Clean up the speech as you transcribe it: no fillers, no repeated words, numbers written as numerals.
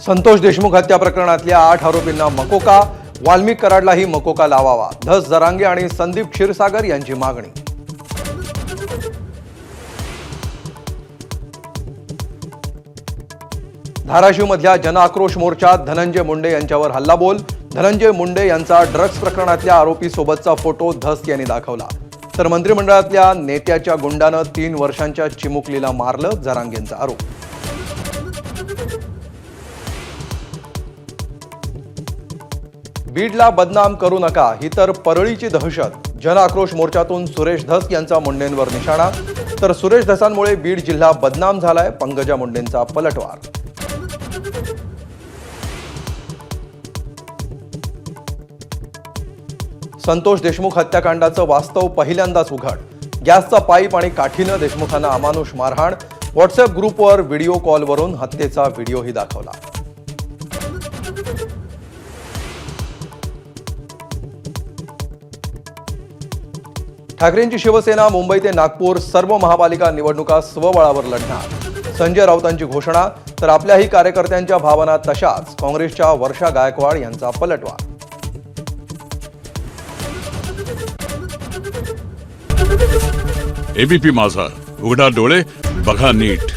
संतोष देशमुख हत्या प्रकरणातल्या 8 आरोपींना मकोका, वाल्मिक कराडलाही मकोका लावावा, धस जरांगे आणि संदीप क्षीरसागर यांची मागणी. धाराशिवमधल्या जनआक्रोश मोर्चात धनंजय मुंडे यांच्यावर हल्लाबोल. धनंजय मुंडे यांचा ड्रग्ज प्रकरणातल्या आरोपीसोबतचा फोटो धस यांनी दाखवला. तर मंत्रिमंडळातल्या नेत्याच्या गुंडानं 3 वर्षांच्या चिमुकलीला मारलं, जरांगेंचा आरोप. बीडला बदनाम करू नका ही तर परळीची दहशत. जनआक्रोश मोर्चातून सुरेश धस यांचा मुंडेंवर निशाणा. तर सुरेश धसांमुळे बीड जिल्हा बदनाम झालाय, पंकजा मुंडेंचा पलटवार. संतोष देशमुख हत्याकांडाचं वास्तव पहिल्यांदाच उघड. गॅसचा पाईप आणि काठीनं देशमुखांना अमानुष मारहाण. व्हॉट्सअप ग्रुपवर व्हिडिओ कॉलवरून हत्येचा व्हिडिओही दाखवला. ठाकरेंची शिवसेना मुंबई ते नागपूर सर्व महापालिका निवडणुका स्वबळावर लढणार. संजय राऊतांची घोषणा. तर आपल्याही कार्यकर्त्यांच्या भावना तशाच, काँग्रेसच्या वर्षा गायकवाड यांचा पलटवार. एबीपी माझा, उघडा डोळे बघा नीट.